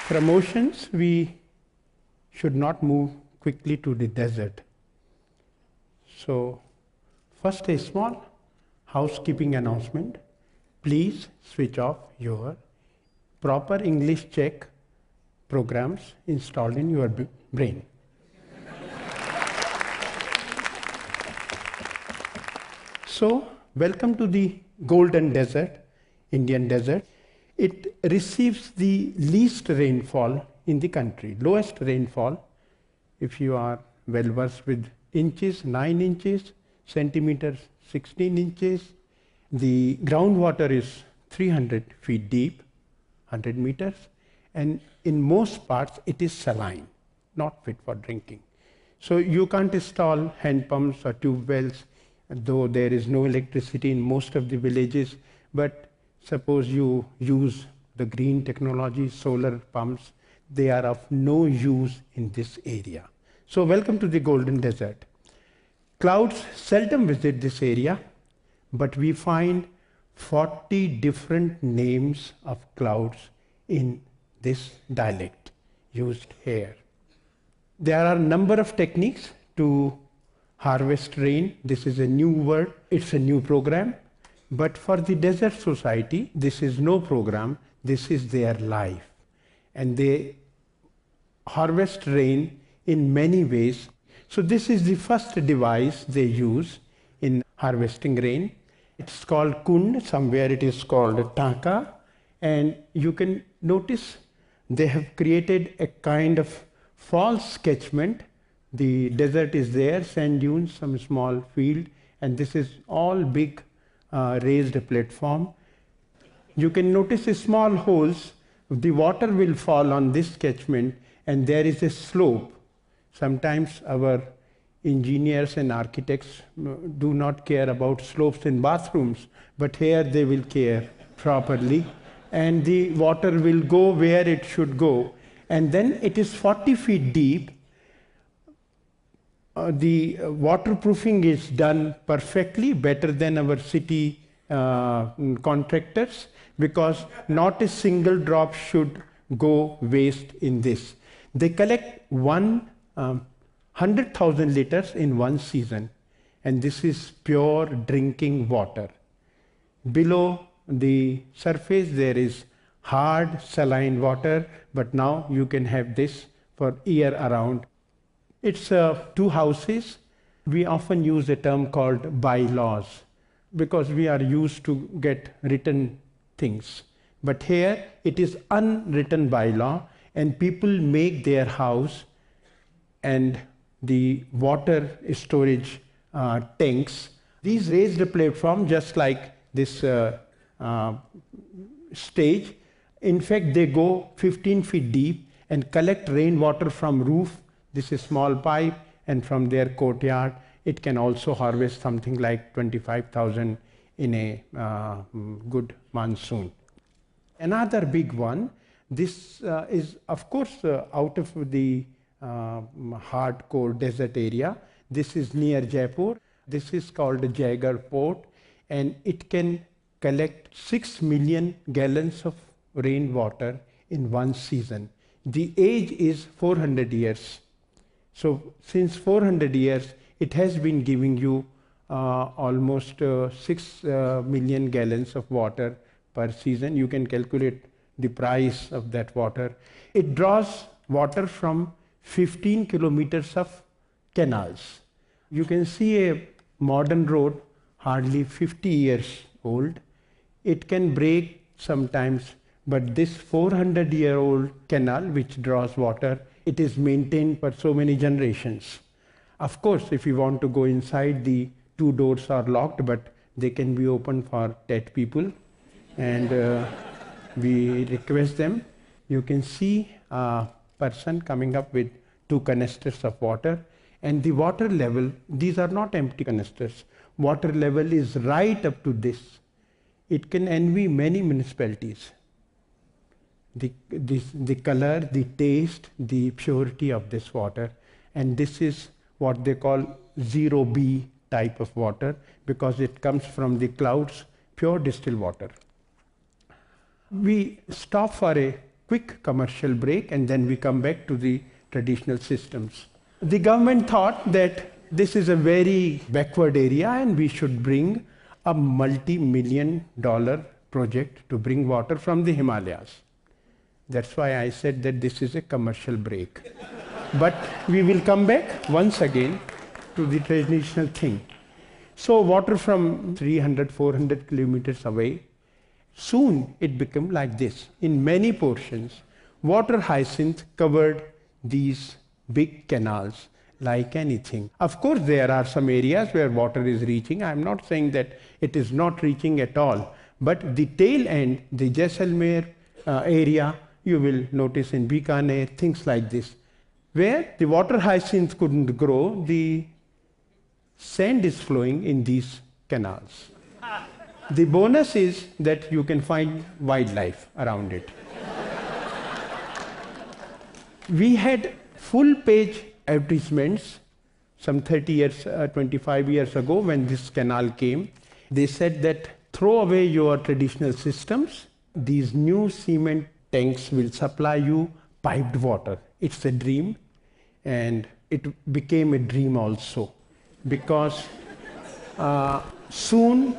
From oceans, we should not move quickly to the desert. So, first a small housekeeping announcement. Please switch off your proper English check programs installed in your brain. So, welcome to the Golden Desert, Indian desert. It receives the least rainfall in the country, lowest rainfall. If you are well versed with inches, 9 inches, centimeters, 16 inches. The groundwater is 300 feet deep, 100 meters, and in most parts it is saline, not fit for drinking. So you can't install hand pumps or tube wells, though there is no electricity in most of the villages. But suppose you use the green technology, solar pumps, they are of no use in this area. So welcome to the Golden Desert. Clouds seldom visit this area, but we find 40 different names of clouds in this dialect used here. There are a number of techniques to harvest rain. This is a new word, it's a new program. But for the desert society, this is no program, this is their life. And they harvest rain in many ways. So this is the first device they use in harvesting rain. It's called kund, somewhere it is called taka. And you can notice they have created a kind of false catchment. The desert is there, sand dunes, some small field, and this is all big raised platform. You can notice small holes. The water will fall on this catchment, and there is a slope. Sometimes our engineers and architects do not care about slopes in bathrooms, but here they will care properly, and the water will go where it should go. And then it is 40 feet deep. The waterproofing is done perfectly, better than our city contractors, because not a single drop should go waste in this. They collect 100,000 liters in one season, and this is pure drinking water. Below the surface there is hard saline water, but now you can have this for year around. It's two houses. We often use a term called bylaws because we are used to get written things. But here it is unwritten bylaw, and people make their house and the water storage tanks. These raised platform, just like this stage, in fact they go 15 feet deep and collect rainwater from roof. This is small pipe, and from their courtyard it can also harvest something like 25,000 in a good monsoon. Another big one, this is of course out of the hardcore desert area. This is near Jaipur. This is called Jaigarh Port, and it can collect 6 million gallons of rainwater in one season. The age is 400 years. So since 400 years, it has been giving you almost 6 million gallons of water per season. You can calculate the price of that water. It draws water from 15 kilometers of canals. You can see a modern road, hardly 50 years old. It can break sometimes, but this 400-year-old canal which draws water, it is maintained for so many generations. Of course, if you want to go inside, the 2 doors are locked, but they can be opened for dead people, and we request them. You can see a person coming up with 2 canisters of water, and the water level, these are not empty canisters. Water level is right up to this. It can envy many municipalities. the color, the taste, the purity of this water. And this is what they call 0B type of water, because it comes from the clouds, pure distilled water. We stop for a quick commercial break and then we come back to the traditional systems. The government thought that this is a very backward area and we should bring a multi-million-dollar project to bring water from the Himalayas. That's why I said that this is a commercial break. But we will come back once again to the traditional thing. So water from 300, 400 kilometers away, soon it became like this. In many portions, water hyacinth covered these big canals like anything. Of course, there are some areas where water is reaching. I'm not saying that it is not reaching at all. But the tail end, the Jaisalmer area, you will notice in Bikaner, things like this, where the water hyacinth couldn't grow, the sand is flowing in these canals. The bonus is that you can find wildlife around it. We had full-page advertisements some 30 years, 25 years ago when this canal came. They said that throw away your traditional systems. These new cement tanks will supply you piped water. It's a dream, and it became a dream also, because soon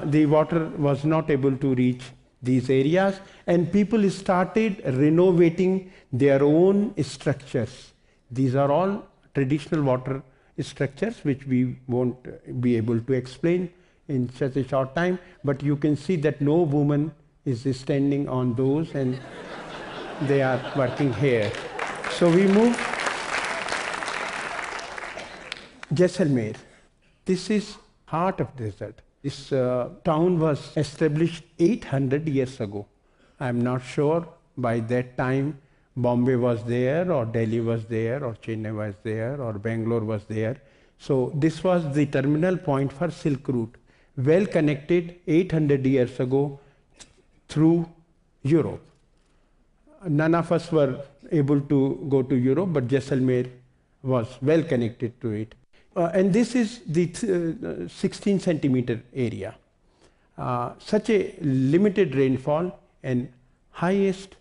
the water was not able to reach these areas, and people started renovating their own structures. These are all traditional water structures which we won't be able to explain in such a short time, but you can see that no woman is standing on those, and they are working here. So we move. Jaisalmer. This is heart of desert. This town was established 800 years ago. I'm not sure by that time Bombay was there, or Delhi was there, or Chennai was there, or Bangalore was there. So this was the terminal point for Silk Route, well connected 800 years ago through Europe. None of us were able to go to Europe, but Jaisalmer was well connected to it. And this is the 16 centimeter area. Such a limited rainfall and highest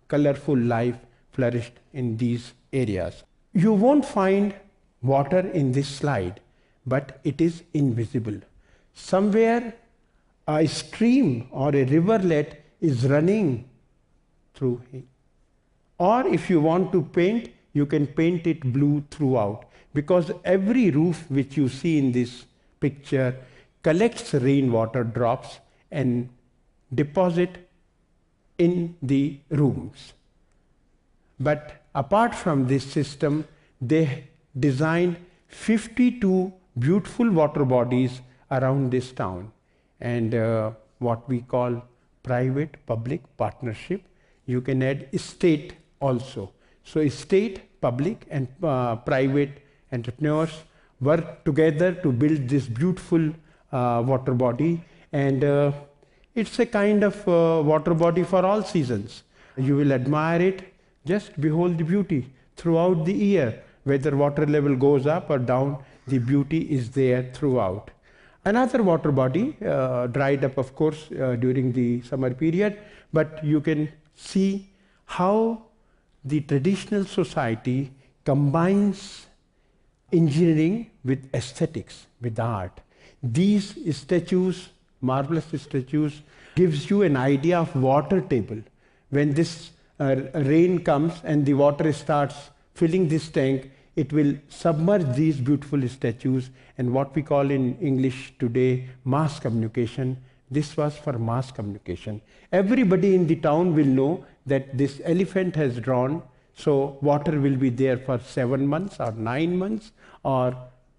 colorful life flourished in these areas. You won't find water in this slide, but it is invisible. Somewhere a stream or a rivulet is running through it. Or if you want to paint, you can paint it blue throughout, because every roof which you see in this picture collects rainwater drops and deposit in the rooms. But apart from this system, they designed 52 beautiful water bodies around this town, and what we call private-public partnership. You can add state also. So state, public and private entrepreneurs work together to build this beautiful water body, and it's a kind of water body for all seasons. You will admire it. Just behold the beauty throughout the year. Whether water level goes up or down, the beauty is there throughout. Another water body dried up, of course, during the summer period, but you can see how the traditional society combines engineering with aesthetics, with art. These statues, marvelous statues, gives you an idea of water table. When this rain comes and the water starts filling this tank, it will submerge these beautiful statues, and what we call in English today mass communication. This was for mass communication. Everybody in the town will know that this elephant has drawn, so water will be there for 7 months or 9 months or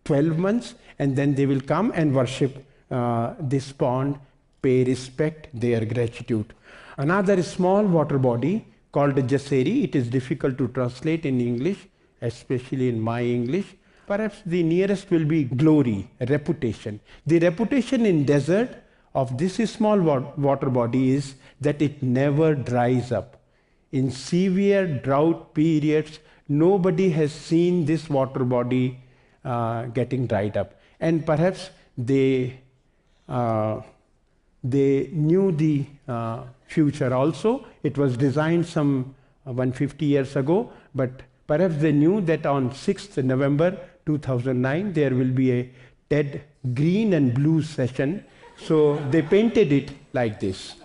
12 months, and then they will come and worship this pond, pay respect, their gratitude. Another small water body called Jaseri. It is difficult to translate in English, especially in my English. Perhaps the nearest will be glory, reputation. The reputation in desert of this small water body is that it never dries up. In severe drought periods, nobody has seen this water body getting dried up. And perhaps they knew the future also. It was designed some 150 years ago, but perhaps they knew that on 6th November 2009 there will be a TED green and blue session. So they painted it like this.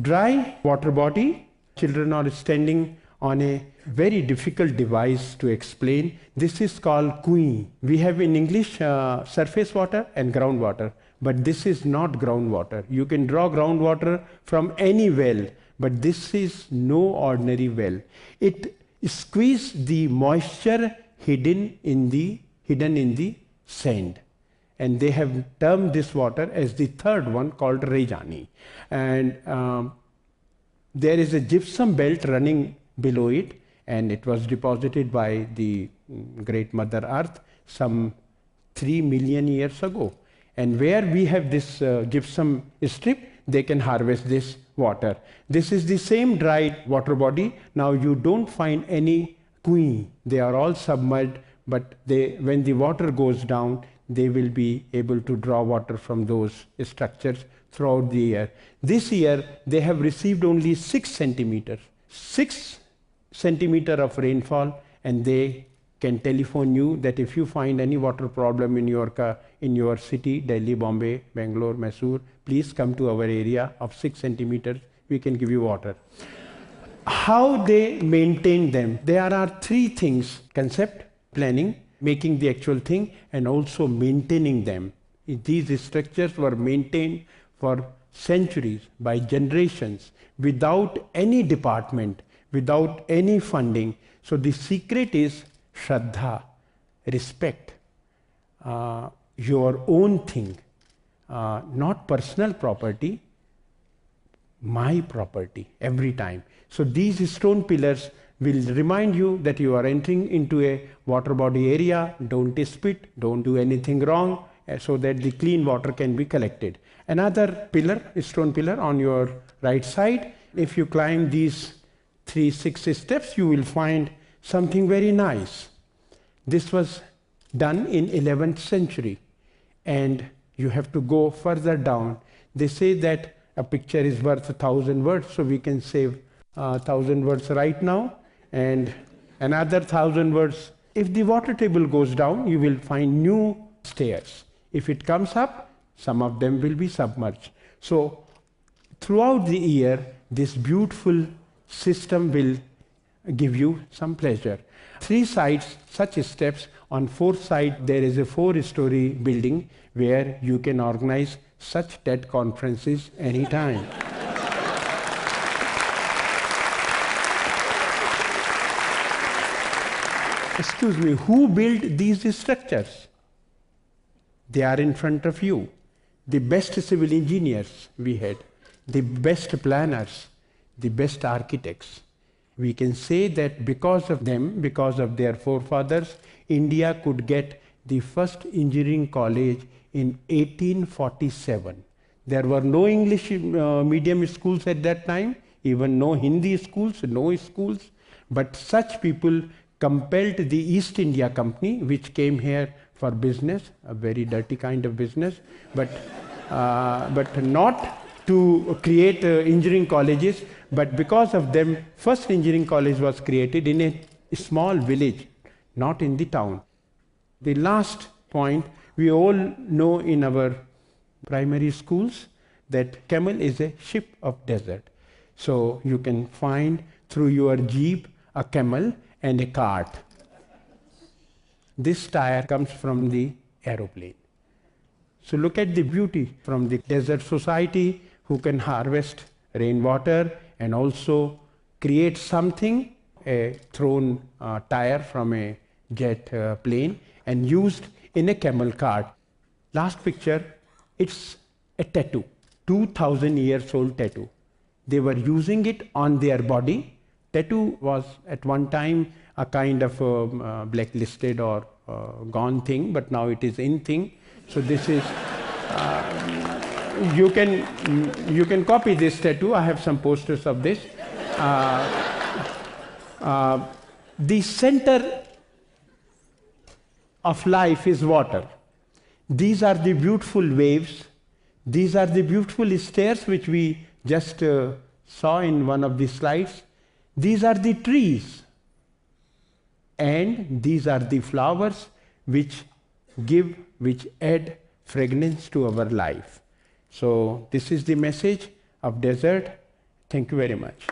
Dry water body, children are standing on a very difficult device to explain. This is called kui. We have in English surface water and groundwater, but this is not groundwater. You can draw groundwater from any well, but this is no ordinary well. It squeezes the moisture hidden in the sand. And they have termed this water as the third one called Rejani. And there is a gypsum belt running below it, and it was deposited by the great Mother Earth some 3 million years ago. And where we have this gypsum strip, they can harvest this water. This is the same dry water body. Now you don't find any kui. They are all submerged, but when the water goes down, they will be able to draw water from those structures throughout the year. This year, they have received only 6 centimeters. 6 centimeters of rainfall, and they can telephone you that if you find any water problem in your city, Delhi, Bombay, Bangalore, Mysore, please come to our area of 6 centimeters. We can give you water. How they maintain them? There are 3 things: concept, planning, making the actual thing, and also maintaining them. These structures were maintained for centuries, by generations, without any department, without any funding. So the secret is Shraddha, respect, your own thing, not personal property, my property every time. So these stone pillars will remind you that you are entering into a water body area. Don't spit, don't do anything wrong, so that the clean water can be collected. Another pillar, stone pillar on your right side. If you climb these 6 steps, you will find something very nice. This was done in 11th century, and you have to go further down. They say that a picture is worth 1,000 words, so we can save 1,000 words right now, and another 1,000 words. If the water table goes down, you will find new stairs. If it comes up, some of them will be submerged. So throughout the year, this beautiful system will give you some pleasure. 3 sides, such steps. On 4th side, there is a 4-story building where you can organize such TED conferences anytime. Excuse me, who built these structures? They are in front of you. The best civil engineers we had, the best planners, the best architects. We can say that because of them, because of their forefathers, India could get the first engineering college in 1847. There were no English medium schools at that time, even no Hindi schools, no schools. But such people compelled the East India Company, which came here for business, a very dirty kind of business, but not to create engineering colleges. But because of them, first engineering college was created in a small village, not in the town. The last point, we all know in our primary schools that camel is a ship of desert. So you can find through your jeep a camel and a cart. This tire comes from the aeroplane. So look at the beauty from the desert society who can harvest rainwater and also create something, a thrown tire from a jet plane and used in a camel cart. Last picture, it's a tattoo, 2,000 years old tattoo. They were using it on their body. Tattoo was at one time a kind of blacklisted or gone thing, but now it is in thing. So this is, you can copy this tattoo. I have some posters of this. The center of life is water. These are the beautiful waves. These are the beautiful stairs which we just saw in one of the slides. These are the trees. And these are the flowers which add fragrance to our life. So this is the message of desert. Thank you very much.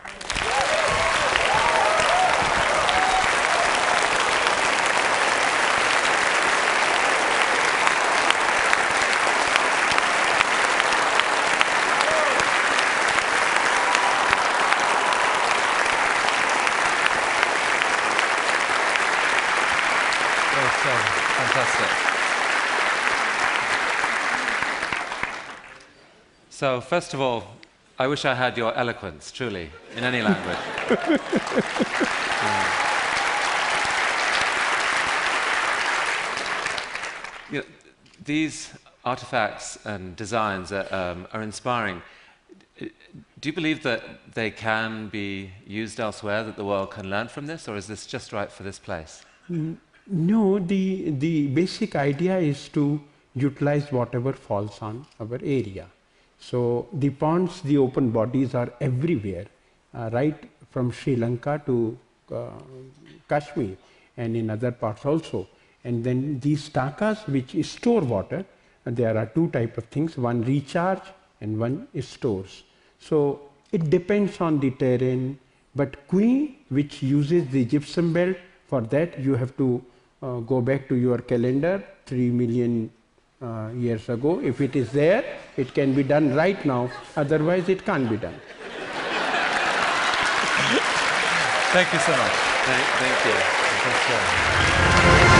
Fantastic. So, first of all, I wish I had your eloquence, truly, in any language. You know, these artifacts and designs are inspiring. Do you believe that they can be used elsewhere, that the world can learn from this, or is this just right for this place? No, the basic idea is to utilize whatever falls on our area. So the ponds, the open bodies are everywhere, right from Sri Lanka to Kashmir and in other parts also. And then these takas which store water, there are two types of things, one recharge and one stores. So it depends on the terrain, but Queen, which uses the gypsum belt, for that you have to go back to your calendar 3 million years ago. If it is there, it can be done right now, otherwise it can't be done. Thank you so much. Thank you.